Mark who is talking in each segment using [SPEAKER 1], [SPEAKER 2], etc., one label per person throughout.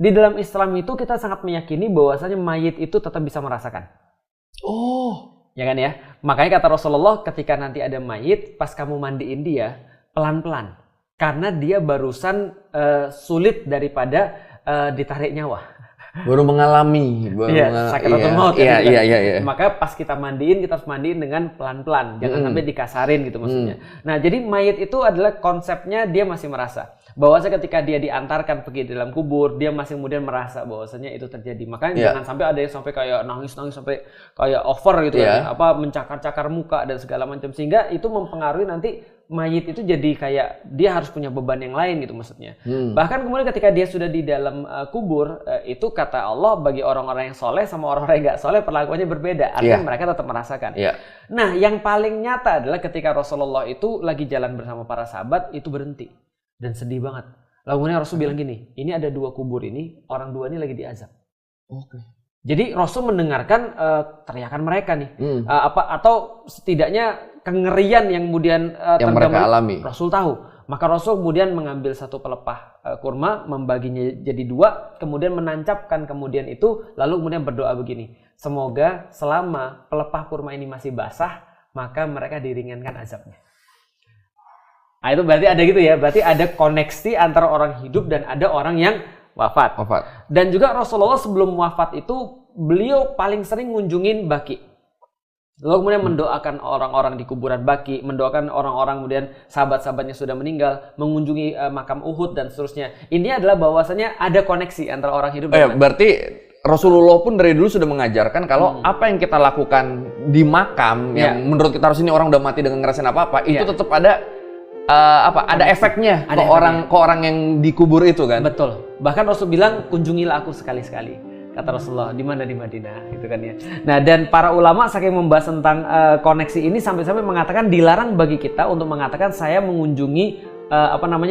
[SPEAKER 1] Di dalam Islam itu kita sangat meyakini bahwasanya mayit itu tetap bisa merasakan.
[SPEAKER 2] Oh.
[SPEAKER 1] Ya kan ya? Makanya kata Rasulullah ketika nanti ada mayit, pas kamu mandiin dia, pelan-pelan. Karena dia barusan sulit daripada ditarik nyawa.
[SPEAKER 2] Baru mengalami.
[SPEAKER 1] Sakaratul maut.
[SPEAKER 2] Iya.
[SPEAKER 1] Maka pas kita mandiin, kita harus mandiin dengan pelan-pelan. Jangan sampai dikasarin gitu maksudnya. Nah, jadi mayit itu adalah konsepnya dia masih merasa. Bahwasanya ketika dia diantarkan pergi dalam kubur, dia masih kemudian merasa bahwasanya itu terjadi. Makanya jangan sampai ada yang sampai kayak nangis-nangis sampai kayak over gitu ya, apa mencakar-cakar muka dan segala macam, sehingga itu mempengaruhi nanti mayit itu jadi kayak dia harus punya beban yang lain gitu maksudnya. Bahkan kemudian ketika dia sudah di dalam kubur, itu kata Allah bagi orang-orang yang soleh sama orang-orang yang nggak soleh perlakuannya berbeda. Artinya mereka tetap merasakan. Nah, yang paling nyata adalah ketika Rasulullah itu lagi jalan bersama para sahabat itu berhenti. Dan sedih banget. Lalu kemudian Rasul bilang gini, ini ada 2 kubur ini, orang 2 ini lagi diazab. Jadi Rasul mendengarkan teriakan mereka nih, atau setidaknya kengerian yang kemudian
[SPEAKER 2] yang mereka alami.
[SPEAKER 1] Rasul tahu. Maka Rasul kemudian mengambil 1 pelepah kurma, membaginya jadi 2, kemudian menancapkan kemudian itu, lalu kemudian berdoa begini, semoga selama pelepah kurma ini masih basah, maka mereka diringankan azabnya. Nah, itu berarti ada gitu ya, berarti ada koneksi antara orang hidup dan ada orang yang wafat. Dan juga Rasulullah sebelum wafat itu beliau paling sering ngunjungin Baqi. Lalu kemudian mendoakan orang-orang di kuburan Baqi, mendoakan orang-orang kemudian sahabat-sahabatnya sudah meninggal, mengunjungi makam Uhud dan seterusnya. Ini adalah bahwasanya ada koneksi antara orang hidup dan
[SPEAKER 2] berarti Rasulullah pun dari dulu sudah mengajarkan kalau apa yang kita lakukan di makam yang menurut kita harus ini orang udah mati dengan ngerasain apa-apa, itu tetap ada ada efeknya ke orang yang dikubur itu kan.
[SPEAKER 1] Betul. Bahkan Rasul bilang kunjungilah aku sekali-sekali. Kata Rasulullah, di mana? Di Madinah, gitu kan ya. Nah, dan para ulama saking membahas tentang koneksi ini sampai-sampai mengatakan dilarang bagi kita untuk mengatakan saya mengunjungi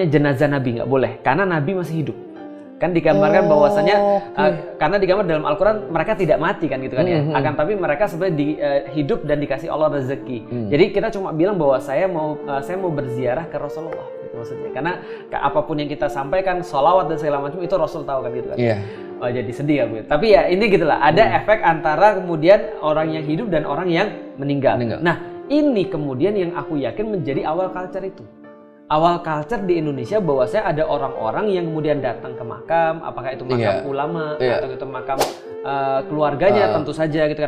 [SPEAKER 1] jenazah Nabi, nggak boleh, karena Nabi masih hidup. Kan digambarkan bahwasanya karena digambar dalam Al-Qur'an mereka tidak mati kan gitu kan ya. Akan tapi mereka sebenarnya hidup dan dikasih Allah rezeki. Jadi kita cuma bilang bahwa saya mau berziarah ke Rasulullah gitu maksudnya. Karena apapun yang kita sampaikan sholawat dan segala macam itu Rasul tahu kan gitu kan. Oh, jadi sedih ya gue. Tapi ya ini gitulah, ada efek antara kemudian orang yang hidup dan orang yang meninggal. Nah, ini kemudian yang aku yakin menjadi awal culture itu. Awal culture di Indonesia bahwasanya ada orang-orang yang kemudian datang ke makam, apakah itu makam ulama atau itu makam keluarganya tentu saja gitu kan.